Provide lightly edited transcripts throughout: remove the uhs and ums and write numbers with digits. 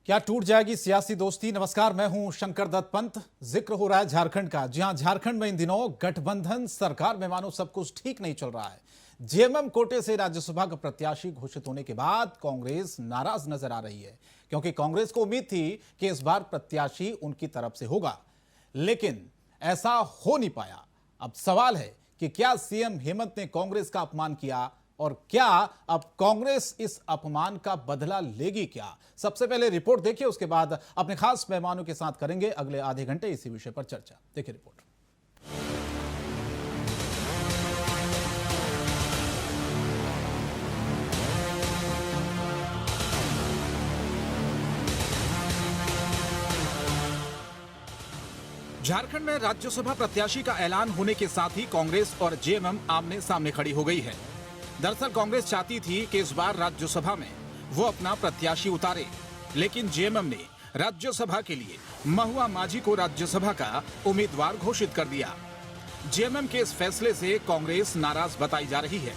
क्या टूट जाएगी सियासी दोस्ती। नमस्कार, मैं हूं शंकर दत्त पंत। जिक्र हो रहा है झारखंड का। जी हां, झारखंड में इन दिनों गठबंधन सरकार में मानो सब कुछ ठीक नहीं चल रहा है। जेएमएम कोटे से राज्यसभा का प्रत्याशी घोषित होने के बाद कांग्रेस नाराज नजर आ रही है, क्योंकि कांग्रेस को उम्मीद थी कि इस बार प्रत्याशी उनकी तरफ से होगा, लेकिन ऐसा हो नहीं पाया। अब सवाल है कि क्या सीएम हेमंत ने कांग्रेस का अपमान किया, और क्या अब कांग्रेस इस अपमान का बदला लेगी क्या? सबसे पहले रिपोर्ट देखिए, उसके बाद अपने खास मेहमानों के साथ करेंगे अगले आधे घंटे इसी विषय पर चर्चा। देखिए रिपोर्ट। झारखंड में राज्यसभा प्रत्याशी का ऐलान होने के साथ ही कांग्रेस और जेएमएम आमने सामने खड़ी हो गई है। दरअसल कांग्रेस चाहती थी कि इस बार राज्यसभा में वो अपना प्रत्याशी उतारे, लेकिन जेएमएम ने राज्यसभा के लिए महुआ माझी को राज्यसभा का उम्मीदवार घोषित कर दिया। जेएमएम के इस फैसले से कांग्रेस नाराज बताई जा रही है।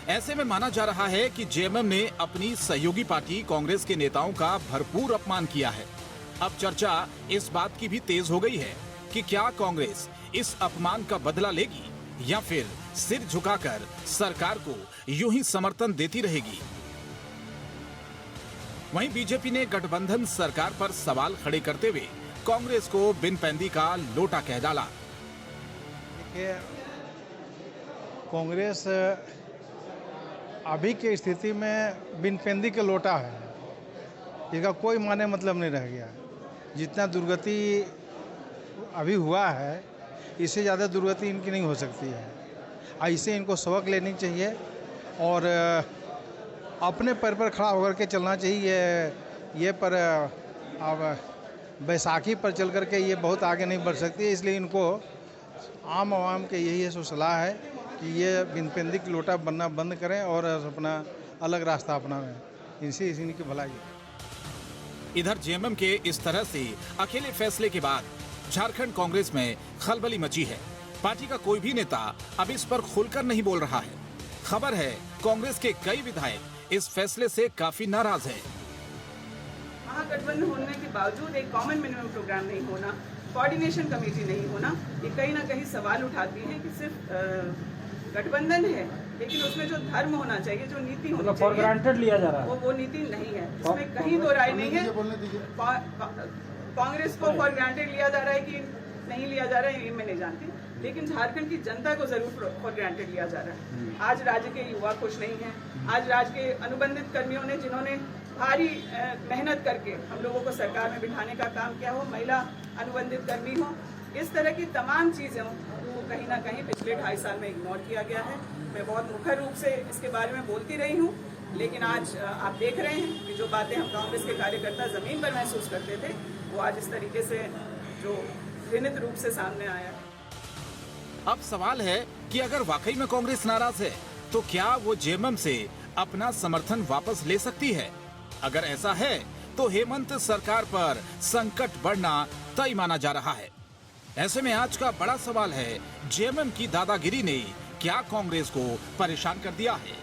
ऐसे में माना जा रहा है कि जेएमएम ने अपनी सहयोगी पार्टी कांग्रेस के नेताओं का भरपूर अपमान किया है। अब चर्चा इस बात की भी तेज हो गई है कि क्या कांग्रेस इस अपमान का बदला लेगी या फिर सिर झुकाकर सरकार को यूं ही समर्थन देती रहेगी। वहीं बीजेपी ने गठबंधन सरकार पर सवाल खड़े करते हुए कांग्रेस को बिन पैंदी का लोटा कह डाला। देखिए, कांग्रेस अभी की स्थिति में बिन पैंदी के लोटा है। इसका कोई माने मतलब नहीं रह गया। जितना दुर्गति अभी हुआ है, इससे ज़्यादा दुर्गति इनकी नहीं हो सकती है। ऐसे इनको सबक लेनी चाहिए और अपने पैर पर खड़ा होकर के चलना चाहिए। ये पर अब बैसाखी पर चल कर के ये बहुत आगे नहीं बढ़ सकती है, इसलिए इनको आम आवाम के यही सो सलाह है कि ये बिन पैंदी की लोटा बनना बंद करें और अपना अलग रास्ता अपनाएं। इनसे इनकी भलाई है। इधर जेएमएम के इस तरह से अकेले फैसले के बाद झारखंड कांग्रेस में खलबली मची है। पार्टी का कोई भी नेता अब इस पर खुलकर नहीं बोल रहा है। खबर है कांग्रेस के कई विधायक इस फैसले से काफी नाराज हैं। महागठबंधन होने के बावजूद एक कॉमन मिनिमम प्रोग्राम नहीं होना, कोऑर्डिनेशन कमेटी नहीं होना, ये कहीं ना कहीं सवाल उठाती है कि सिर्फ गठबंधन है, लेकिन उसमें जो धर्म होना चाहिए, जो नीति होनी चाहिए, फॉर ग्रांटेड लिया जा रहा है, वो नीति नहीं है। इसमें कहीं दो राय नहीं है। कांग्रेस को फॉर ग्रांटेड लिया जा रहा है कि नहीं लिया जा रहा है, ये मैं नहीं जानती, लेकिन झारखंड की जनता को जरूर फॉर ग्रांटेड लिया जा रहा है। आज राज्य के युवा खुश नहीं हैं। आज राज्य के अनुबंधित कर्मियों ने, जिन्होंने भारी मेहनत करके हम लोगों को सरकार में बिठाने का काम किया हो, महिला अनुबंधित कर्मी हो, इस तरह की तमाम चीजें वो कहीं ना कहीं पिछले 2.5 साल में इग्नोर किया गया है। मैं बहुत मुखर रूप से इसके बारे में बोलती रही हूँ, लेकिन आज आप देख रहे हैं कि जो बातें हम कांग्रेस के कार्यकर्ता जमीन पर महसूस करते थे, वो आज इस तरीके से जो घृणित रूप से सामने आया। अब सवाल है कि अगर वाकई में कांग्रेस नाराज है, तो क्या वो जेएमएम से अपना समर्थन वापस ले सकती है? अगर ऐसा है तो हेमंत सरकार पर संकट बढ़ना तय माना जा रहा है। ऐसे में आज का बड़ा सवाल है, जेएमएम की दादागिरी ने क्या कांग्रेस को परेशान कर दिया है?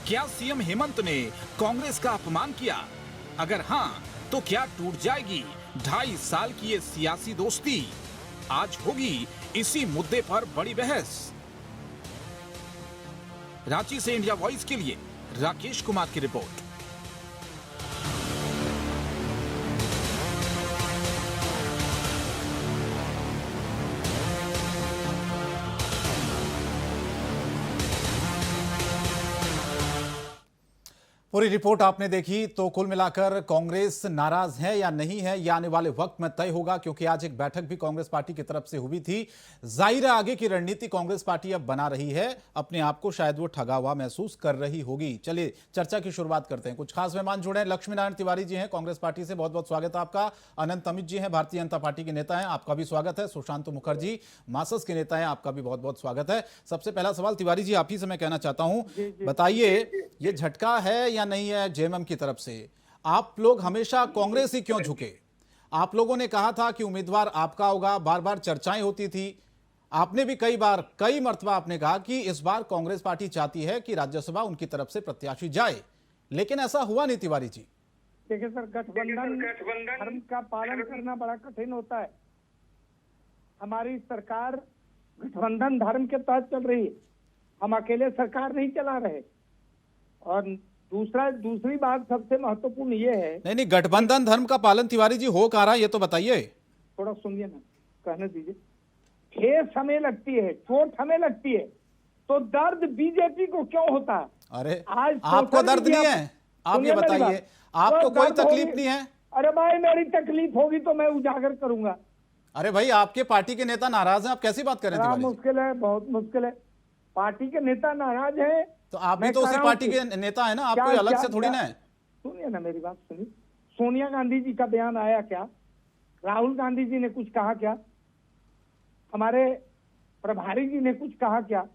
क्या सीएम हेमंत ने कांग्रेस का अपमान किया? अगर हाँ, तो क्या टूट जाएगी 2.5 साल की ये सियासी दोस्ती? आज होगी इसी मुद्दे पर बड़ी बहस। रांची से इंडिया वॉइस के लिए राकेश कुमार की रिपोर्ट। पूरी रिपोर्ट आपने देखी, तो कुल मिलाकर कांग्रेस नाराज है या नहीं है, यह आने वाले वक्त में तय होगा, क्योंकि आज एक बैठक भी कांग्रेस पार्टी की तरफ से हुई थी। जाहिर है आगे की रणनीति कांग्रेस पार्टी अब बना रही है। अपने आप को शायद वो ठगा हुआ महसूस कर रही होगी। चलिए चर्चा की शुरुआत करते हैं। कुछ खास मेहमान जुड़े हैं। लक्ष्मी नारायण तिवारी जी हैं कांग्रेस पार्टी से, बहुत बहुत स्वागत है आपका। अनंत अमित जी हैं, भारतीय जनता पार्टी के नेता हैं, आपका भी स्वागत है। सुशांत मुखर्जी मार्क्सिस्ट के नेता हैं, आपका भी बहुत बहुत स्वागत है। सबसे पहला सवाल तिवारी जी आप ही से मैं कहना चाहता हूं, बताइए ये झटका है या नहीं है जेएमएम की तरफ से? आप लोग हमेशा कांग्रेस ही क्यों झुके? आप लोगों ने कहा था कि उम्मीदवार आपका होगा, बार बार चर्चाएं होती थी। आपने भी कई मर्तबा आपने कहा कि इस बार कांग्रेस पार्टी चाहती है कि राज्यसभा उनकी तरफ से प्रत्याशी जाए, लेकिन ऐसा हुआ नहीं तिवारी जी। देखिए सर, गठबंधन धर्म का पालन करना बड़ा कठिन होता है। हमारी सरकार गठबंधन धर्म के तहत चल रही है, हम अकेले सरकार नहीं चला रहे। और दूसरी बात सबसे महत्वपूर्ण ये है, नहीं, गठबंधन धर्म का पालन तिवारी जी हो कहाँ रहा है, ये तो बताइए। थोड़ा सुनिए ना, कहने दीजिए। ठेस हमें लगती है, चोट हमें लगती है, तो दर्द बीजेपी को क्यों होता है? अरे आज आपको दर्द नहीं है? आप ये बताइए, आपको कोई तकलीफ नहीं है? अरे भाई, मेरी तकलीफ होगी तो मैं उजागर करूंगा। अरे भाई, आपके पार्टी के नेता नाराज हैं, आप कैसी बात कर रहे हैं बड़ा तिवारी जी? मुश्किल है, बहुत मुश्किल है। पार्टी के नेता नाराज हैं तो आप भी मैं तो कह उसी रहा हूं पार्टी कि- के नेता है ना, आप क्या- कोई अलग क्या- से थोड़ी ना क्या- है। सुनिए ना, मेरी बात सुनिए। सोनिया गांधी जी का बयान आया क्या? राहुल गांधी जी ने कुछ कहा क्या? हमारे प्रभारी जी ने कुछ कहा क्या?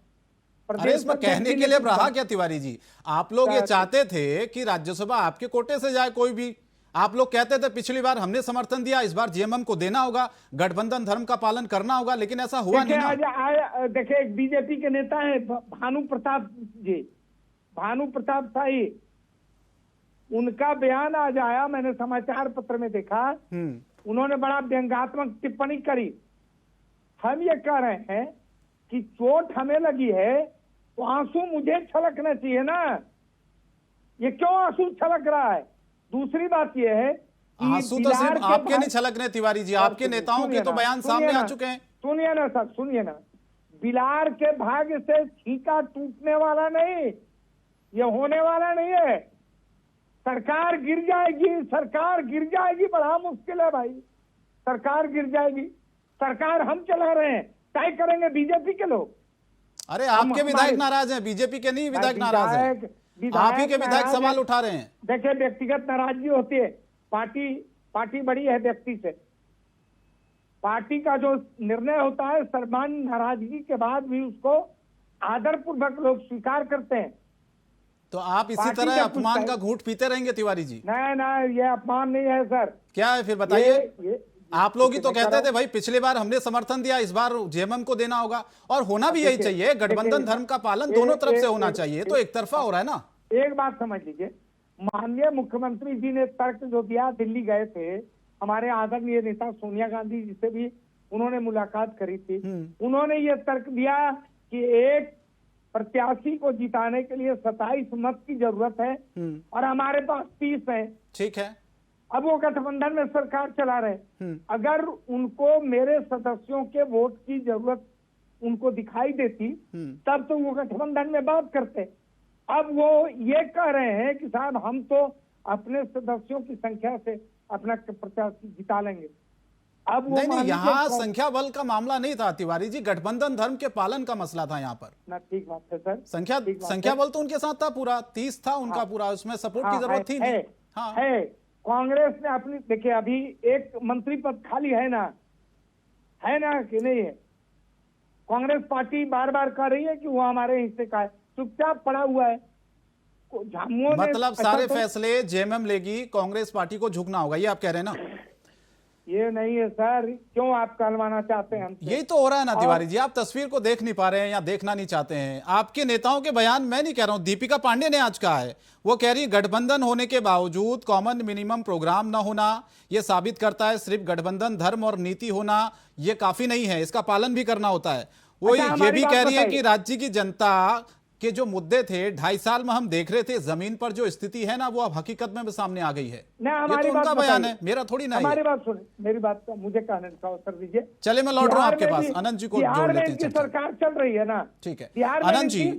अरे इसमें अध्यक्ष कहने जी के ने लिए कुछ रहा कहा? क्या तिवारी जी? आप लोग ये क्या- चाहते थे कि राज्यसभा आपके कोटे से जाए कोई भी। आप लोग कहते थे पिछली बार हमने समर्थन दिया, इस बार जेएमएम को देना होगा, गठबंधन धर्म का पालन करना होगा, लेकिन ऐसा हुआ नहीं देखिए, ना। आज देखिए, एक बीजेपी के नेता है भानु प्रताप जी, भानु प्रताप शाही, उनका बयान आज आया, मैंने समाचार पत्र में देखा। उन्होंने बड़ा व्यंग्यात्मक टिप्पणी करी। हम ये कह रहे हैं कि चोट हमें लगी है तो आंसू मुझे छलकना चाहिए ना, ये क्यों आंसू छलक रहा है? दूसरी बात ये है कि आंसू तो बिलार सिर्फ के आपके नहीं भाई- छलक रहे तिवारी जी, आपके नेताओं के तो बयान सामने आ चुके हैं। सुनिए ना सर, सुनिए ना। बिलार के भाग्य से छींका टूटने वाला नहीं, ये होने वाला नहीं है। सरकार गिर जाएगी, सरकार गिर जाएगी, बड़ा मुश्किल है भाई। सरकार गिर जाएगी, सरकार हम चला रहे हैं, तय करेंगे बीजेपी के लोग। अरे आपके विधायक नाराज हैं, बीजेपी के नहीं विधायक नाराज हैं। आप ही के विधायक नाराज सवाल है। उठा रहे हैं। देखिए, व्यक्तिगत नाराजगी होती है, पार्टी बड़ी है व्यक्ति से। पार्टी का जो निर्णय होता है, सर्वमान्य नाराजगी के बाद भी उसको आदरपूर्वक लोग स्वीकार करते हैं। तो आप इसी पार्टी तरह का कुछ अपमान है। का घूंट पीते रहेंगे तिवारी जी? नहीं ना, ये अपमान नहीं है सर। क्या है फिर बताइए। ये आप लोग ही तो मैं कह कहते रहा थे भाई पिछली बार हमने समर्थन दिया, इस बार जेएमएम को देना होगा, और होना भी यही देखिए- चाहिए। गठबंधन देखिए- धर्म का पालन दोनों तरफ से होना एक- चाहिए, तो एक तरफा हो रहा है ना। एक बात समझ लीजिए, माननीय मुख्यमंत्री जी ने तर्क जो दिया, दिल्ली गए थे, हमारे आदरणीय नेता सोनिया गांधी जी से भी उन्होंने मुलाकात करी थी। उन्होंने ये तर्क दिया कि एक प्रत्याशी को जिताने के लिए 27 मत की जरूरत है और हमारे पास 30 है। ठीक है। अब वो गठबंधन में सरकार चला रहे, अगर उनको मेरे सदस्यों के वोट की जरूरत उनको दिखाई देती तब तो वो गठबंधन में बात करते। अब वो ये कह रहे हैं कि साहब हम तो अपने सदस्यों की संख्या से अपना प्रत्याशी जिता लेंगे। अब वो नहीं, मान लीजिए यहाँ संख्या बल का मामला नहीं था तिवारी जी, गठबंधन धर्म के पालन का मसला था यहाँ पर। ना, ठीक बात है सर। संख्या ठीक बात संख्या है। बल तो उनके साथ था, पूरा 30 था उनका, पूरा उसमें सपोर्ट की जरूरत थी नहीं। हाँ, है। कांग्रेस ने अपनी, देखिए अभी एक मंत्री पद खाली है ना कि नहीं है? कांग्रेस पार्टी बार बार कह रही है कि वो हमारे हिस्से का है, चुपचाप पड़ा हुआ है। झामुमो ने मतलब ऐसा सारे तो- फैसले जेएमएम लेगी, कांग्रेस पार्टी को झुकना होगा, ये आप कह रहे हैं ना? ये नहीं है सर, क्यों आप कहलवाना चाहते हैं हमसे? यही तो हो रहा है ना तिवारी जी, आप तस्वीर को देख नहीं पा रहे हैं या देखना नहीं चाहते हैं। आपके नेताओं के बयान मैं नहीं कह रहा हूं, दीपिका पांडे ने आज कहा है, वो कह रही गठबंधन होने के बावजूद कॉमन मिनिमम प्रोग्राम ना होना यह साबित करता है सिर्फ गठबंधन धर्म और नीति होना ये काफी नहीं है, इसका पालन भी करना होता है। वो अच्छा, ये हमारी भी बात कह रही है बताइए। कि राज्य की जनता के जो मुद्दे थे 2.5 साल में हम देख रहे थे, जमीन पर जो स्थिति है ना वो अब हकीकत में भी सामने आ गई है। ना, ये हमारी तो बात उनका बयान बताइए। है, मेरा थोड़ी ना है हमारी ये। बात सुने, मेरी बात का मुझे कहने का अवसर दीजिए। चलिए मैं लौट रहा हूं बिहार आपके में पास, भी- अनंत जी को बिहार जोड़ में लेते हैं इनकी चर्चा। सरकार चल रही है ना। ठीक है बिहार में आनंद जी।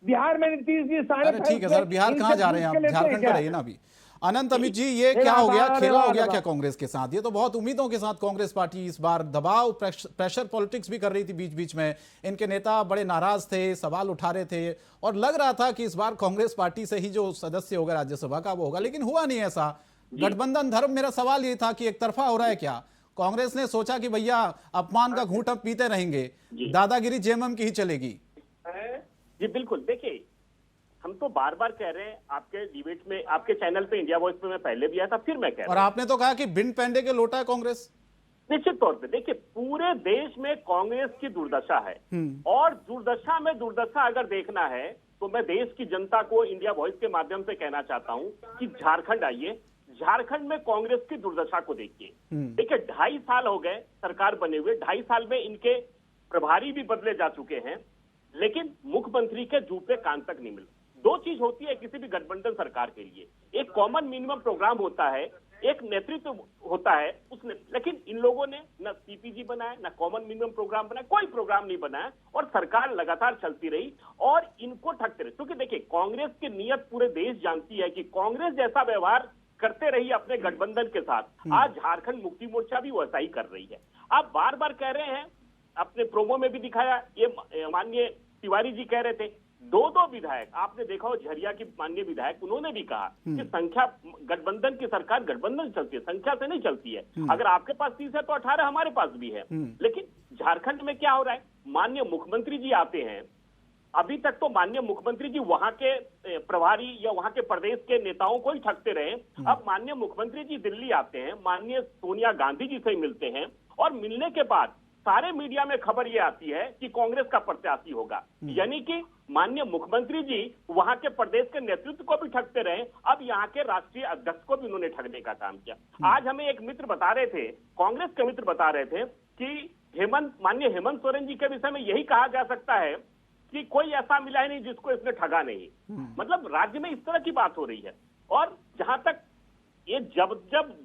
बिहार में नीतीश जी सारे अरे ठीक है सर, बिहार इनसे कहाँ जा रहे हैं पूछ आप? के लेते झारखंड पे क्या? रहिए ना अभी। अनंत अमित जी, ये अरे क्या हो गया, वाह, खेला हो वाह, गया वाह। क्या कांग्रेस के साथ? ये तो बहुत उम्मीदों के साथ कांग्रेस पार्टी इस बार दबाव प्रेशर पॉलिटिक्स भी कर रही थी बीच बीच में, इनके नेता बड़े नाराज थे, सवाल उठा रहे थे और लग रहा था कि इस बार कांग्रेस पार्टी से ही जो सदस्य होगा राज्यसभा का वो होगा, लेकिन हुआ नहीं ऐसा। गठबंधन धर्म, मेरा सवाल ये था कि एक तरफा हो रहा है क्या? कांग्रेस ने सोचा कि भैया अपमान का घूंट अब पीते रहेंगे, दादागिरी जेएमएम की ही चलेगी। जी बिल्कुल, देखिए हम तो बार बार कह रहे हैं, आपके डिबेट में, आपके चैनल पे इंडिया वॉइस पे मैं पहले भी आया था, फिर मैं कह और रहा हूं, आपने तो कहा कि बिन पेंडे के लोटा है कांग्रेस। निश्चित तौर पे देखिए पूरे देश में कांग्रेस की दुर्दशा है और दुर्दशा में दुर्दशा अगर देखना है तो मैं देश की जनता को इंडिया वॉइस के माध्यम से कहना चाहता हूं कि झारखंड आइए, झारखंड में कांग्रेस की दुर्दशा को देखिए। देखिए 2.5 साल हो गए सरकार बने हुए, 2.5 साल में इनके प्रभारी भी बदले जा चुके हैं, लेकिन मुख्यमंत्री के जूते कान तक नहीं मिले। दो चीज होती है किसी भी गठबंधन सरकार के लिए, एक कॉमन मिनिमम प्रोग्राम होता है, एक नेतृत्व होता है उसने, लेकिन इन लोगों ने न सीपीजी बनाया, न कॉमन मिनिमम प्रोग्राम बनाया, कोई प्रोग्राम नहीं बनाया और सरकार लगातार चलती रही और इनको ठगते रहे। क्योंकि देखिए कांग्रेस की नीयत पूरे देश जानती है कि कांग्रेस जैसा व्यवहार करते रही अपने गठबंधन के साथ, आज झारखंड मुक्ति मोर्चा भी वैसा ही कर रही है। आप बार बार कह रहे हैं, अपने प्रोमो में भी दिखाया, ये माननीय तिवारी जी कह रहे थे, दो विधायक आपने देखा हो, झरिया की माननीय विधायक, उन्होंने भी कहा कि संख्या, गठबंधन की सरकार गठबंधन चलती है, संख्या से नहीं चलती है। अगर आपके पास 30 है तो 18 हमारे पास भी है। लेकिन झारखंड में क्या हो रहा है, माननीय मुख्यमंत्री जी आते हैं, अभी तक तो माननीय मुख्यमंत्री जी वहां के प्रभारी या वहां के प्रदेश के नेताओं को ही ठगते रहे। अब माननीय मुख्यमंत्री जी दिल्ली आते हैं, माननीय सोनिया गांधी जी से मिलते हैं और मिलने के बाद सारे मीडिया में खबर ये आती है कि कांग्रेस का प्रत्याशी होगा। यानी कि माननीय मुख्यमंत्री जी वहां के प्रदेश के नेतृत्व को भी ठगते रहे, अब यहाँ के राष्ट्रीय अध्यक्ष को भी उन्होंने ठगने का काम किया। आज हमें एक मित्र बता रहे थे, कांग्रेस के मित्र बता रहे थे कि माननीय हेमंत सोरेन जी के विषय में यही कहा जा सकता है कि कोई ऐसा मिला ही नहीं जिसको इसने ठगा नहीं। मतलब राज्य में इस तरह की बात हो रही है। और जहां तक ये जब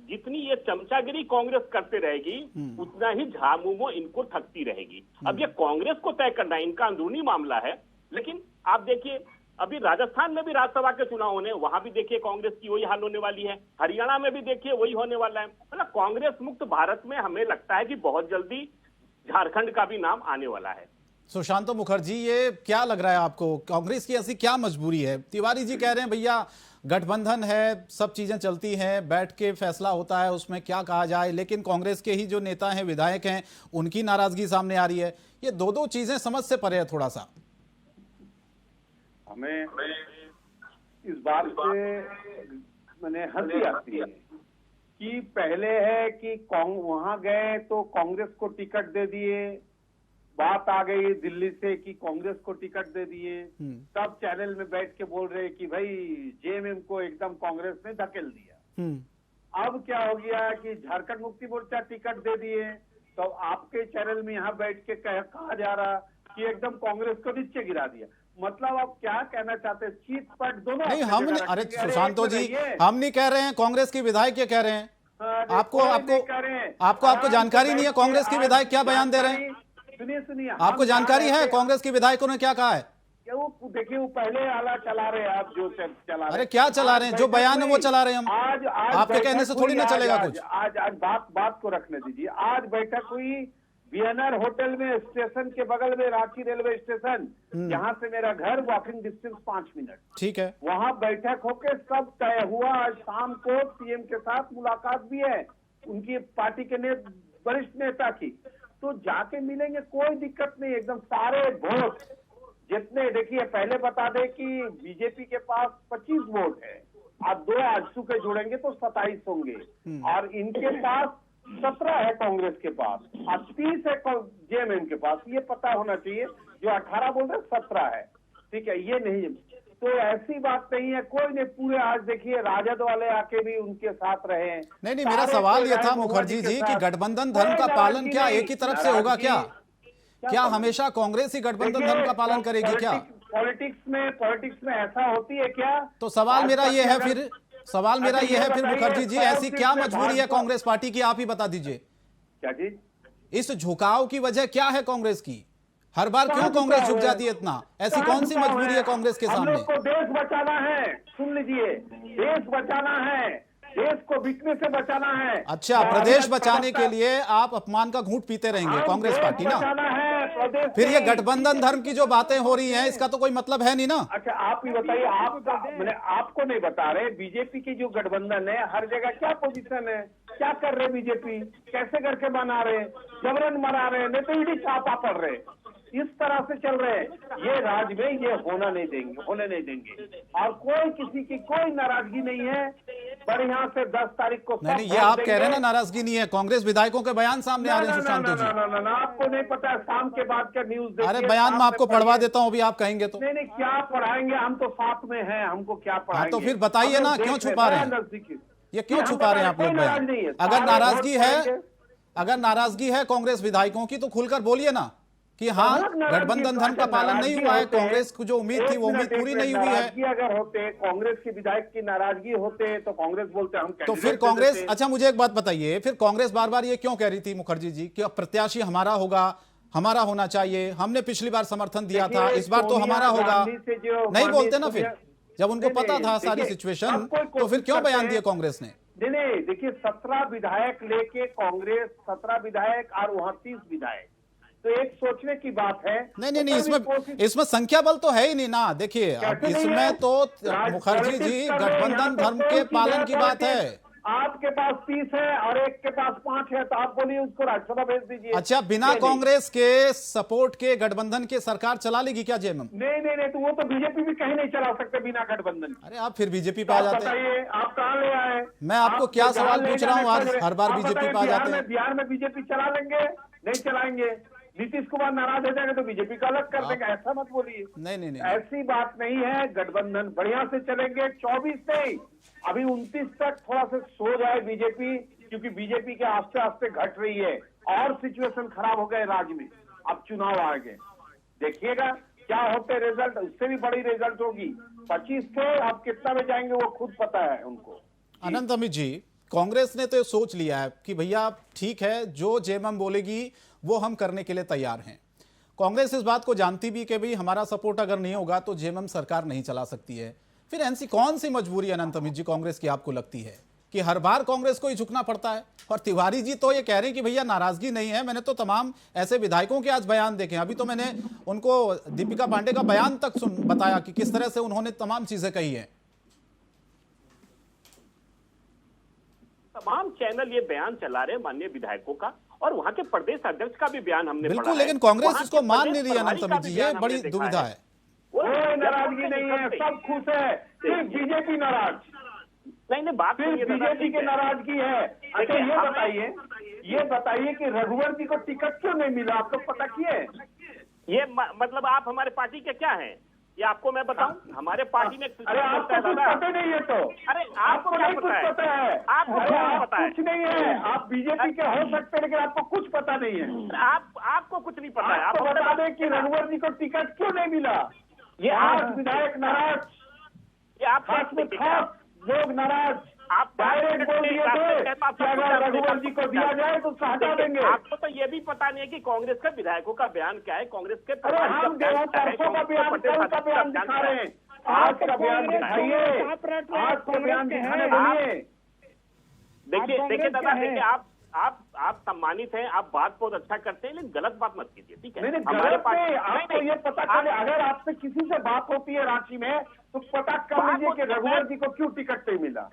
जितनी ये चमचागिरी कांग्रेस करते रहेगी, उतना ही झामुमो इनको ठगती रहेगी। अब ये कांग्रेस को तय करना है, इनका अंदरूनी मामला है। लेकिन आप देखिए अभी राजस्थान में भी राज्यसभा के चुनाव होने, वहां भी देखिए कांग्रेस की वही हाल होने वाली है, हरियाणा में भी देखिए वही होने वाला है। मतलब कांग्रेस मुक्त भारत में हमें लगता है कि बहुत जल्दी झारखंड का भी नाम आने वाला है। सुशांतो मुखर्जी, ये क्या लग रहा है आपको, कांग्रेस की ऐसी क्या मजबूरी है? तिवारी जी कह रहे हैं भैया गठबंधन है, सब चीजें चलती हैं, बैठ के फैसला होता है, उसमें क्या कहा जाए, लेकिन कांग्रेस के ही जो नेता हैं, विधायक हैं, उनकी नाराजगी सामने आ रही है। ये दो चीजें समझ से परे है थोड़ा सा। हमें इस बात से मैंने हंसी आती है कि पहले है कि वहां गए तो कांग्रेस को टिकट दे दिए, बात आ गई दिल्ली से कि कांग्रेस को टिकट दे दिए, तब चैनल में बैठ के बोल रहे कि भाई जेएमएम को एकदम कांग्रेस ने धकेल दिया। अब क्या हो गया कि झारखंड मुक्ति मोर्चा टिकट दे दिए, तो आपके चैनल में यहाँ बैठ के कहा जा रहा कि एकदम कांग्रेस को नीचे गिरा दिया। मतलब आप क्या कहना चाहते हैं, चीट पट दोनों नहीं, हम अरे सुशांतो जी, हम नहीं कह रहे हैं, कांग्रेस के विधायक ये कह रहे हैं। आपको जानकारी नहीं है कांग्रेस के विधायक क्या बयान दे रहे हैं? सुनिए आपको जानकारी है कांग्रेस के विधायकों ने क्या कहा है? वो देखिए, वो पहले आला चला रहे हैं, आप जो चला रहे हैं। अरे क्या चला रहे हैं? जो बयान है वो चला रहे हैं हम। आज आपके कहने से थोड़ी ना चलेगा कुछ। आज बात को रखने दीजिए। आज बैठक हुई बीएनआर होटल में, स्टेशन के बगल में, रांची रेलवे स्टेशन, जहां से मेरा घर वॉकिंग डिस्टेंस 5 मिनट। ठीक है, वहां बैठक होके सब तय हुआ। आज शाम को सीएम के साथ मुलाकात भी है, उनकी पार्टी के वरिष्ठ नेता की, तो जाके मिलेंगे, कोई दिक्कत नहीं। एकदम सारे वोट जितने, देखिए पहले बता दे कि बीजेपी के पास 25 वोट है, अब 2 आजसू के जोड़ेंगे तो 27 होंगे, और इनके पास 17 है कांग्रेस के पास, और 30 है जेएमएम के पास। ये पता होना चाहिए, जो 18 बोल रहे 17 है, ठीक है, ये नहीं। तो ऐसी बात नहीं है, कोई नहीं। पूरे आज देखिए राजद वाले आके भी उनके साथ रहे हैं। नहीं, मेरा सवाल ये था मुखर्जी जी कि गठबंधन धर्म का पालन क्या एक ही तरफ से होगा क्या हमेशा कांग्रेस ही गठबंधन धर्म का पालन करेगी क्या? पॉलिटिक्स में ऐसा होती है क्या? तो सवाल मेरा ये है फिर मुखर्जी जी, ऐसी क्या मजबूरी है कांग्रेस पार्टी की, आप ही बता दीजिए। क्या चीज? इस झुकाव की वजह क्या है कांग्रेस की? हर बार क्यों कांग्रेस झुक जाती है इतना? ऐसी कौन सी मजबूरी है कांग्रेस के सामने? हम लोग को देश बचाना है, सुन लीजिए, देश बचाना है, देश को बिकने से बचाना है। अच्छा, प्रदेश बचाने के लिए आप अपमान का घूंट पीते रहेंगे कांग्रेस पार्टी ना? फिर ये गठबंधन धर्म की जो बातें हो रही हैं, इसका तो कोई मतलब है नहीं ना? अच्छा, आप ही बताइए, मैंने आपको नहीं बता रहे, बीजेपी की जो गठबंधन है, हर जगह क्या पोजीशन है, क्या कर रहे बीजेपी, कैसे करके बना रहे, जबरन मरा रहे, नहीं तो ईडी छापा पड़ रहे, इस तरह से चल रहे हैं। ये राज्य में ये होने नहीं देंगे, और कोई किसी की कोई नाराजगी नहीं है। बढ़िया से 10 तारीख को नहीं, ये आप कह रहे हैं ना नाराजगी नहीं है, कांग्रेस विधायकों के बयान सामने आ रहे हैं सुशांतो जी। आपको नहीं पता, शाम के बाद का न्यूज देखिए। अरे बयान मैं आपको पढ़वा देता हूँ, अभी आप कहेंगे तो। नहीं, क्या पढ़ाएंगे, हम तो साथ में हैं, हमको क्या पढ़ाएंगे? तो फिर बताइए ना, क्यों छुपा रहे हैं? ये क्यों हम छुपा रहे हैं बता आप लोग कोई नाराज बयान? नहीं है। अगर सारे नाराजगी वोट है, पड़ेंगे। अगर नाराजगी है कांग्रेस विधायकों की तो खुलकर बोलिए ना कि हाँ बहुत नाराजगी, गठबंधन धर्म का पालन नहीं हुआ है, होते हैं। कांग्रेस को जो उम्मीद थी एक वो उम्मीद मिनट, पूरी एक नहीं मिनट, हुई है। नाराजगी अगर होते, कांग्रेस के विधायक की नाराजगी होते तो कांग्रेस बोलते हम तो फिर कैंडिडेट दे कांग्रेस, देते। अच्छा मुझे एक बात बताइए, फिर कांग्रेस बार बार ये क्यों कह रही थी मुखर्जी जी कि अब प्रत्याशी हमारा होगा, हमारा होना चाहिए, हमने पिछली बार समर्थन दिया था, देखिए, इस बार तो सोनिया हमारा होगा, गांधी से जो नहीं माननीय बोलते ना फिर? सोनिया- जब उनको नहीं, पता नहीं, था सारी देखिए, सिचुएशन, अब कोई तो फिर कोशिश क्यों बयान करते दिया हैं। कांग्रेस ने? नहीं, देखिए 17 विधायक लेके कांग्रेस 17 विधायक और वहां 30 विधायक, तो एक सोचने की बात है। नहीं नहीं तो नहीं, कोई भी कोशिश- इसमें संख्या बल तो है ही नहीं ना। देखिए अब कैसे नहीं है? इसमें तो मुखर्जी जी पॉलिटिक्स कर रहे हैं, गठबंधन यहाँ पे धर्म कौन के सी पालन की बात है। पॉलिटिक्स? आपके पास 30 है और एक के पास 5 है, तो आप बोलिए उसको राज्यसभा भेज दीजिए। अच्छा, बिना नहीं, कांग्रेस के सपोर्ट के गठबंधन के सरकार चला लेगी क्या जेएमएम? नहीं, तो वो तो बीजेपी भी कहीं नहीं चला सकते बिना गठबंधन के। अरे आप फिर बीजेपी पे आ आप जाते हैं। बताइए, आप कहाँ ले आए? मैं आपको क्या आप सवाल जहाँ पूछ ले रहा हूँ, जाने आज लगे। हर बार आप बीजेपी बताइए, पे आ जाते हैं। बिहार में बीजेपी चला लेंगे? नहीं चलाएंगे। नीतीश कुमार नाराज हो जाएंगे तो बीजेपी का अलग कर देंगे, ऐसा मत बोलिए। नहीं नहीं नहीं, ऐसी बात नहीं है, गठबंधन बढ़िया से चलेंगे। 24 नहीं, अभी 29 तक थोड़ा सा सो जाए बीजेपी, क्योंकि बीजेपी के आस्ते आस्ते घट रही है और सिचुएशन खराब हो गए राज्य में। अब चुनाव आ गए, देखिएगा क्या होते रिजल्ट, उससे भी बड़ी रिजल्ट होगी। 25 थे, अब कितना में जाएंगे वो खुद पता है उनको। अनंत अमित जी, कांग्रेस ने तो ये सोच लिया है कि भैया ठीक है, जो जेएमएम बोलेगी वो हम करने के लिए तैयार हैं। कांग्रेस इस बात को जानती भी कि भाई हमारा सपोर्ट अगर नहीं होगा तो जेएमएम सरकार नहीं चला सकती है। फिर ऐसी कौन सी मजबूरी अनंत अमित जी कांग्रेस की आपको लगती है कि हर बार कांग्रेस को ही झुकना पड़ता है? और तिवारी जी तो ये कह रहे हैं कि भैया नाराजगी नहीं है। मैंने तो तमाम ऐसे विधायकों के आज बयान देखे, अभी तो मैंने उनको दीपिका पांडे का बयान तक बताया कि किस तरह से उन्होंने तमाम चीजें कही है। तमाम चैनल ये बयान चला रहे हैं माननीय विधायकों का, और वहां के प्रदेश अध्यक्ष का भी बयान हमने पढ़ा बिल्कुल, है। लेकिन कांग्रेस वहां इसको के मान प्रदेश नहीं रही है प्रभारी अनंत का अमित भी जी, बयान ये बड़ी हमने देखा दुविधा है। कोई नाराजगी नहीं है, सब खुश है, सिर्फ बीजेपी नाराज, नहीं बात सिर्फ नहीं है दादा, बीजेपी ठीक की है। नाराजगी है। अच्छा देखिए, ये बताइए कि रघुवर जी को टिकट क्यों नहीं मिला, आप लोग पता किए? ये मतलब आप हमारे पार्टी के क्या हैं, ये आपको मैं बताऊं? हमारे पार्टी में अरे आपको कुछ पता नहीं है तो? अरे आपको क्या नहीं कुछ पता है? पता है? आपको अरे क्या आप पता है? कुछ नहीं है, आप बीजेपी के हो सकते हैं लेकिन आपको कुछ पता नहीं है। आपको कुछ नहीं पता है। आपको आप बता दें कि रघुवर जी को टिकट क्यों नहीं मिला। ये आज विधायक नाराज, ये आप खास में खास लोग नाराज, आप डायरेक्ट बोल दिए थे कि अगर रघुवर जी को दिया जाए तो उसको हटा देंगे। आपको तो ये भी पता नहीं है कि कांग्रेस के विधायकों का बयान क्या है, कांग्रेस के अरे हम देवों परसों का बयान, कल का बयान दिखा रहे हैं, आज का बयान दिखाइए, आज का बयान दिखाने बोलिए। देखिए दादा, देखिए आप सम्मानित हैं, आप बात बहुत अच्छा करते हैं, लेकिन गलत बात मत कीजिए, ठीक है? नहीं हमारे गलत पास नहीं, आपको ये पता चले, अगर आपसे किसी से बात होती है रांची में तो पता कर लीजिए कि रघुवर जी को क्यों टिकट नहीं मिला।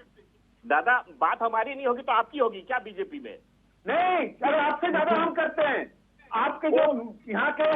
दादा बात हमारी नहीं होगी तो आपकी होगी क्या बीजेपी में? नहीं, अरे आपसे ज्यादा हम करते हैं। आपके जो यहाँ के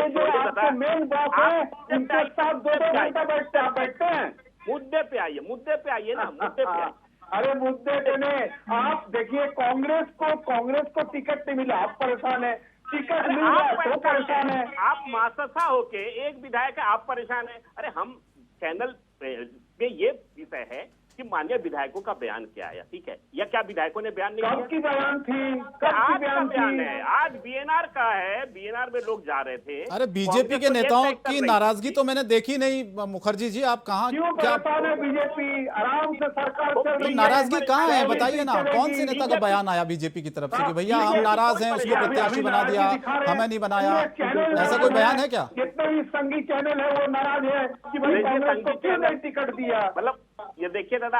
जो आपके मेन बॉस है उनके साथ 2-2 घंटा बैठते हैं। मुद्दे पे आइए ना, मुद्दे पे आइए। अरे मुद्दे पे नहीं, आप देखिए कांग्रेस को टिकट नहीं मिला, आप परेशान है। टिकट मिल रहा है तो परेशान है। आप माससा होके एक विधायक है, आप परेशान है। अरे हम चैनल पे ये विषय है कि माननीय विधायकों का बयान क्या आया, ठीक है? या क्या विधायकों ने बयान नहीं कब दिया? की बयान थी? आज का बयान है, आज बीएनआर का है, बीएनआर में लोग जा रहे थे। अरे बीजेपी के नेताओं की नाराजगी तो मैंने देखी नहीं मुखर्जी जी, आप कहाँ क्यों क्या परेशान है बीजेपी? आराम से सरकार चल रही है। नाराजगी कहाँ है बताइए ना? चलेगी। कौन सी नेता का बयान आया बीजेपी की तरफ से कि भैया हम नाराज हैं, उसको प्रत्याशी बना दिया, हमें नहीं बनाया, ऐसा कोई बयान है क्या? जितने भी संघी चैनल है वो नाराज है कि भाई कांग्रेस को क्यों नहीं टिकट दिया। मतलब ये देखिए दादा,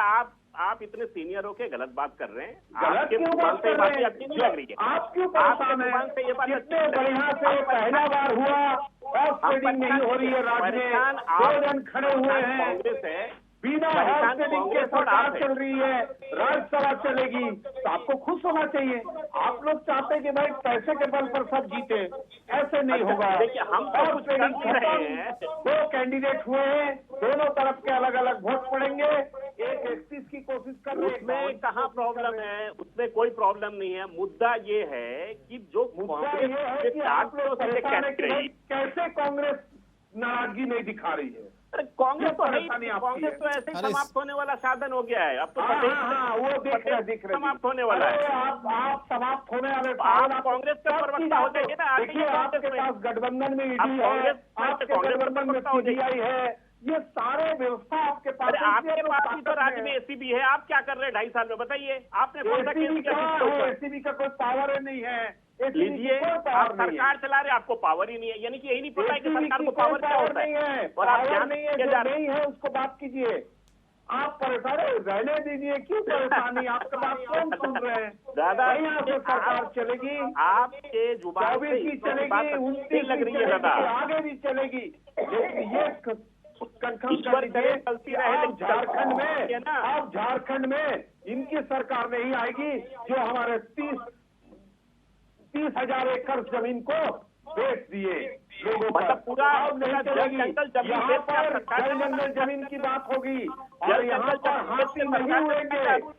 आप इतने सीनियर होके गलत बात कर रहे हैं। गलत आपके क्यों जुबान बात से ये कर बात रहे अच्छी नहीं लग रही हैं? है। आप क्यों आपके परेशान जुबान से ये बात हैं? अच्छी कितने नहीं लग रही बढ़िया है। से पहला बार हुआ और ट्रेडिंग नहीं हो रही है राज्य में, 2 जन खड़े हुए हैं, कांग्रेस है, बिना परेशान ट्रेडिंग के कांग्रेस और सरकार आप है। चल रही है, राज्यसभा चलेगी, तो आपको खुश होना चाहिए। आप लोग चाहते हैं कि भाई पैसे के बल पर सब जीते, ऐसे नहीं होगा। देखिए, हम तो और कुछ कर ट्रेडिंग नहीं रहे खत्म। हैं। 2 कैंडिडेट हुए हैं, दोनों तरफ के अलग अलग वोट पड़ेंगे, एक 31 की कोशिश कर रहे हैं। उसमें कहाँ प्रॉब्लम है? उसमें कोई प्रॉब्लम नहीं है। मुद्दा ये है कि जो मुद्दा ये है कि आप लोग परेशान है कि भाई कैसे कांग्रेस नाराजगी नहीं दिखा रही है। अरे कांग्रेस तो है ही, परेशानी आपकी कांग्रेस है। तो ऐसे ही अरे समाप्त होने वाला साधन हो गया है। अब तो हाँ, पता ही हाँ, हाँ, नहीं, वो दिख रहे समाप्त होने वाला है। अरे आप समाप्त होने वाले आप कांग्रेस के प्रवक्ता हो जाइए ना, आके देखिए, कांग्रेस आपके में। पास गठबंधन में आप ईडी है, कांग्रेस में आपके कांग्रेस के गठबंधन में प्रवक्ता हो जाइए। सीबीआई है, ये सारे व्यवस्था आपके पास अरे है, आपके इसलिए पास भी तो ताकत राज्य में में एसीबी है, आप क्या कर रहे हैं 2.5 साल में, बताइए आपने कौन सा केस एसीबी किया कहाँ किसके है? ऊपर? एसीबी का कोई पावर नहीं है। एसीबी की लीजिए, कोई आप पावर नहीं है। सरकार चला रहे, आपको पावर ही नहीं है, यानी कि यही नहीं पता है कि एसीबी सरकार की को कोई पावर क्या होता नहीं है, और आप पावर ध्यान नहीं है, दिए जो जा रहे नहीं है उसको बात कीजिए। आप परेशान रहने दीजिए, क्यों परेशानी? आपके बात कौन सुन रहे हैं? दादा, यहाँ से सरकार चलेगी, आपके जुबान से 24 की इस बात चलेगी, 29 नहीं लग रही है दादा। आगे भी चलेगी, लेकिन ये कंफर्म ईश्वर कर करे दीजिए चलती कि रहे, आप लेकिन झारखंड है ना। में, आप झारखंड में इनकी सरकार नहीं आएगी जो हमारे 30,000 एकड़ जमीन को बेच दिए लोगों को। मतलब पूरा नहीं चलेगी। जंगल जमीन यहाँ बेच के आप पर सरकार जल चलाना जंगल जमीन की बात होगी और जल यहाँ जंगल पर जमीन हाथी बेच के नहीं सरकार उड़ेंगे, चलाना।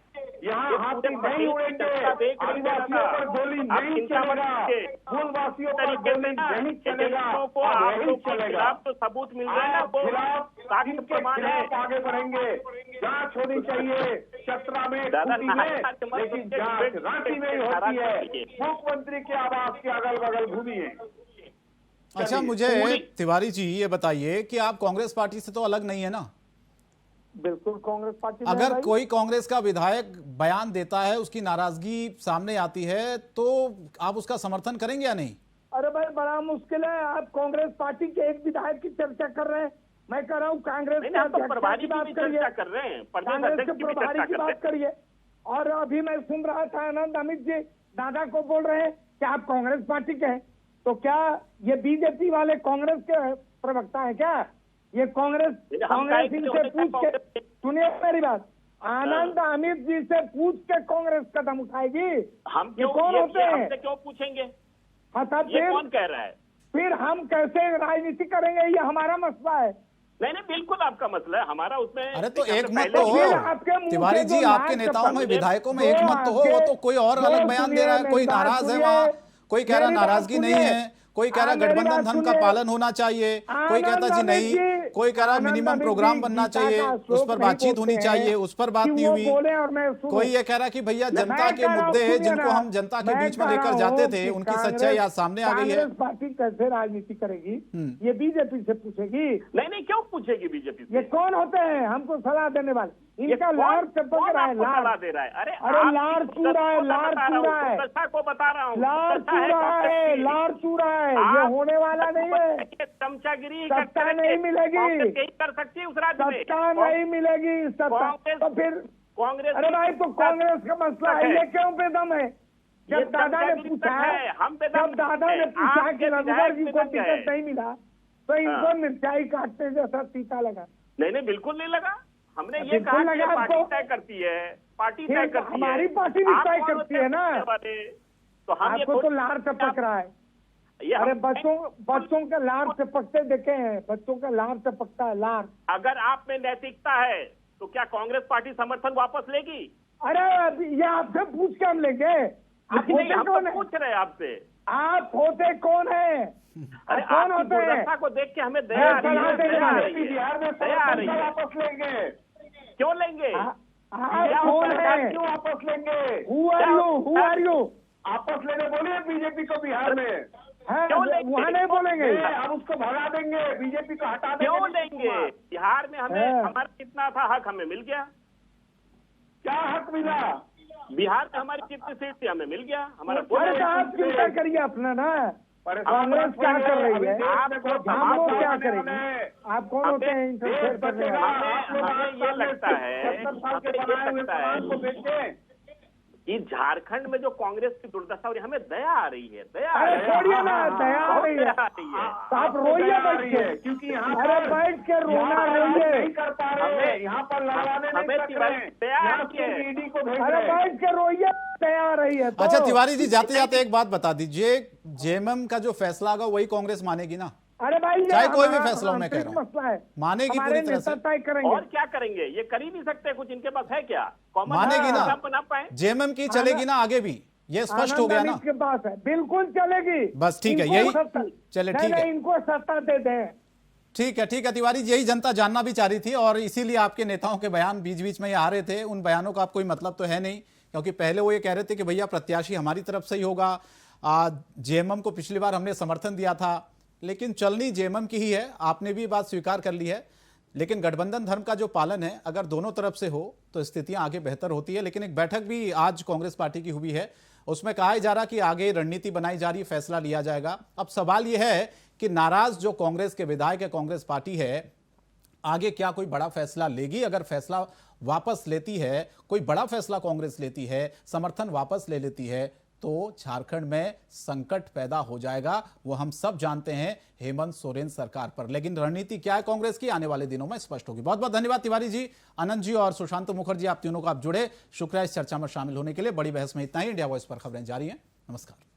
यहाँ ये हाथी पूरे नहीं प्रदेश की उड़ेंगे, जनता देख रही है आदिवासियों दादा। पर गोली आप नहीं चिंता मत चलेगा, कीजिए। मूलवासियों पर तरीके गोली से ना नहीं चलेगा, एजेंटों को और आप यही लोग के चलेगा। खिलाफ जो सबूत मिल रहे हैं ना, आप वो खिलाफ साक्ष्य इनके प्रमाण है। खिलाफ आगे बढ़ेंगे। जांच होनी चाहिए चतरा में, दादा, खूंटी में, नाराज मत लेकिन होइए, जांच डिबेट रांची में ही नाराज होती है। मत होइए। मुख्यमंत्री के आवास के अगल बगल घूमिए। अच्छा, मुझे तिवारी जी ये बताइए कि आप कांग्रेस पार्टी से तो अलग नहीं है ना? बिल्कुल कांग्रेस पार्टी में है अगर भाई। कोई कांग्रेस का विधायक बयान देता है, उसकी नाराजगी सामने आती है, तो आप उसका समर्थन करेंगे या नहीं? अरे भाई बड़ा मुश्किल है, आप कांग्रेस पार्टी के एक विधायक की चर्चा कर रहे हैं, मैं कह रहा हूँ कांग्रेस नहीं, के आप तो अध्यक्ष प्रभारी की की बात भी करिए, चर्चा कर रहे हैं, प्रदेश कांग्रेस अध्यक्ष के की भी प्रभारी चर्चा की कर रहे बात हैं। करिए। और अभी मैं सुन रहा था आनंद अमित जी दादा को बोल रहे हैं कि आप कांग्रेस पार्टी के हैं, तो क्या ये बीजेपी वाले कांग्रेस के प्रवक्ता है क्या? ये कांग्रेस हम कांग्रेस काहे के इनसे होने पूछ के, कांग्रेस के? सुनिए मेरी बात, आनंद अमित जी से पूछ के कांग्रेस कदम उठाएगी? हम ये क्यों कौन होते हैं? हमसे क्यों पूछेंगे? हाँ तब ये कौन कह रहा है? फिर हम कैसे राजनीति करेंगे, ये हमारा मसला है। नहीं नहीं, बिल्कुल आपका मसला है, हमारा उसमें। अरे तो देखिए, एक हमने मत पहले तो भी- फिर हो आपके मुंह तिवारी से जी, जो आपके लाल नेताओं में चप्पल- विधायकों में दो एक मत तो हो, वो तो कोई और दो अलग बयान दे रहा है, सुनिए, कोई मेरी बात नाराज है सुनिए। वहां, कोई कह रहा मेरी बात नाराजगी नहीं सुनिए। है, कोई कह रहा मेरी गठबंधन बात धर्म का सुनिए। पालन होना चाहिए, कोई कहता जी आनंद नहीं, अमित जी, कोई कह रहा आनंद मिनिमम अमित प्रोग्राम जी बनना गीता चाहिए, का उस श्लोक पर नहीं बातचीत होनी बोलते चाहिए, हैं उस पर बात कि नहीं वो हुई। बोले और मैं सुनूं। कोई ये कह रहा कि भैया जनता मैं के कह रहा हूं, मुद्दे हैं सुनिए जिनको ना, हम जनता के मैं बीच में कह लेकर रहा जाते हूं थे, कि उनकी कांग्रेस- सच्चाई आज सामने आ गई है। कांग्रेस पार्टी कैसे राजनीति करेगी, ये बीजेपी से पूछेगी। नहीं नहीं, क्यों पूछेगी बीजेपी से? ये कौन होते हैं हमको सलाह देने वाले? ये इनका कौन- लार चपक कौन रहा है, आपको सलाह लार दे रहा है? अरे अरे लार चू रहा है, लार चू रहा है, दशा को बता रहा हूँ, लार दशा चू है रहा कांग्रेस है, की। लार चू रहा है, ये आप होने वाला नहीं है। चमचागिरी सत्ता नहीं मिलेगी। कांग्रेस यही कर सकती है उस राज्य में। सत्ता नहीं मिलेगी, सत्ता कांग्रेस- तो फिर कांग्रेस अरे भाई तो कांग्रेस का मसला है, ये क्यों बेदम है? ये जब दादा ने चमचागिरी पूछा तक है, हम बेदम जब दादा है, ने पूछा आपके कि रघुवर विधायक जी को बेदम है। टिकट नहीं मिला तो इनको हाँ। मिर्चाई काटने जैसा टीका लगा। नहीं नहीं, बिल्कुल नहीं लगा। हमने ये बिल्कुल कहा कि लगा ये पार्टी आपको। तय करती है, पार्टी फिर तय करती है। हमारी पार्टी भी आप तय कौन करती होते है हैं ना। पूछने वाले? तो हम ये आपको तो थोड़ी- लार चपक रहा है। ये अरे हम- बच्चों का लार चपकते देखे हैं, बच्चों का लार चपकता है, लार। अगर आप में नैतिकता है तो क्या कांग्रेस पार्टी समर्थन वापस लेगी? अरे अभी ये आपसे पूछ के हम लेंगे। आप नहीं, होते हम कौन तो है? पूछ रहे हैं आपसे। आप होते कौन है? अरे कौन आपकी होते हैं? दुर्दशा को देख के हमें दया आ रही सलाह है, देने दया आ वाले। रही है, बिहार में दया आ रही है। वापस लेंगे, क्यों लेंगे? आप कौन है? क्यों वापस लेंगे? Who are you? Who are you? आपस लेने बोलिए बीजेपी को बिहार में। क्यों लेंगे? वहाँ नहीं बोलेंगे। हम उसको भगा देंगे, बीजेपी को हटा देंगे। क्यों लेंगे? बिहार में हमें हाँ। हमारा कितना था हक हमें मिल गया। क्या हक मिला? बिहार में हमारी कितनी सीट थी हमें मिल गया। हमारा अरे तो आप चिंता करिए अपना ना। कांग्रेस क्या कर रही है? हम लोग क्या करेंगे? आप कौन होते हैं इंटरफेयर करने वाले? हमें ये लगता है, 70 साल के हमें ये बनाए हुए लगता है सामान को बेचें। कि झारखंड में जो कांग्रेस की दुर्दशा हो रही है, हमें दया आ रही है, दया आ अरे रही है। छोड़िए ना, दया आ बहुत रही है। दया आ रही है। तो आप रोइए बैठ के, क्योंकि यहाँ अरे पर बैठ के रोना रोइए। नहीं कर पा रहे, हमें- यहाँ पर लड़वाने हमें नहीं कर तिवारी रहे, दया आ यहाँ रही है। ईडी को भेज अरे रहे। बैठ के रोइए, दया आ रही है तो। अच्छा तिवारी जी, जाते जाते एक बात बता दीजिए, जेएमएम का जो फैसला होगा वही कांग्रेस मानेगी ना? अरे भाई ये चाहे कोई भी हमारा फैसला हो, मैं कह आंतरिक रहा हूं। मसला है, मानेगी हमारे पूरी तरह नेता से? तय करेंगे। और क्या करेंगे? ये कर ही नहीं सकते, कुछ इनके पास है क्या? कॉमन मानेगी ना? प्रोग्राम बना पाए? जेएमएम की चलेगी ना आगे भी? ये स्पष्ट हो गया ना? के पास है, बिल्कुल चलेगी। बस ठीक है, इनको यही- सत्ता- चले नहीं, ठीक है। नहीं, इनको सत्ता दे दें। ठीक है तिवारी जी, यही जनता जानना भी चाह रही थी और इसीलिए आपके नेताओं के बयान बीच बीच में ये आ रहे थे। उन बयानों का आप कोई मतलब तो है नहीं, क्योंकि पहले वो ये कह रहे थे कि भैया प्रत्याशी हमारी तरफ से ही होगा। जेएमएम को पिछली बार हमने समर्थन दिया था, लेकिन चलनी जेएमएम की ही है, आपने भी बात स्वीकार कर ली है। लेकिन गठबंधन धर्म का जो पालन है, अगर दोनों तरफ से हो तो स्थितियां आगे बेहतर होती है। लेकिन एक बैठक भी आज कांग्रेस पार्टी की हुई है, उसमें कहा जा रहा कि आगे रणनीति बनाई जा रही, फैसला लिया जाएगा। अब सवाल यह है कि नाराज जो कांग्रेस के विधायक है, कांग्रेस पार्टी है, आगे क्या कोई बड़ा फैसला लेगी? अगर फैसला वापस लेती है, कोई बड़ा फैसला कांग्रेस लेती है, समर्थन वापस ले लेती है, तो झारखंड में संकट पैदा हो जाएगा। वो हम सब जानते हैं हेमंत सोरेन सरकार पर। लेकिन रणनीति क्या है कांग्रेस की, आने वाले दिनों में स्पष्ट होगी। बहुत बहुत धन्यवाद तिवारी जी, अनंत जी और सुशांत मुखर्जी, आप तीनों को आप जुड़े। शुक्रिया इस चर्चा में शामिल होने के लिए। बड़ी बहस में इतना ही। इंडिया वॉइस पर खबरें जारी हैं। नमस्कार।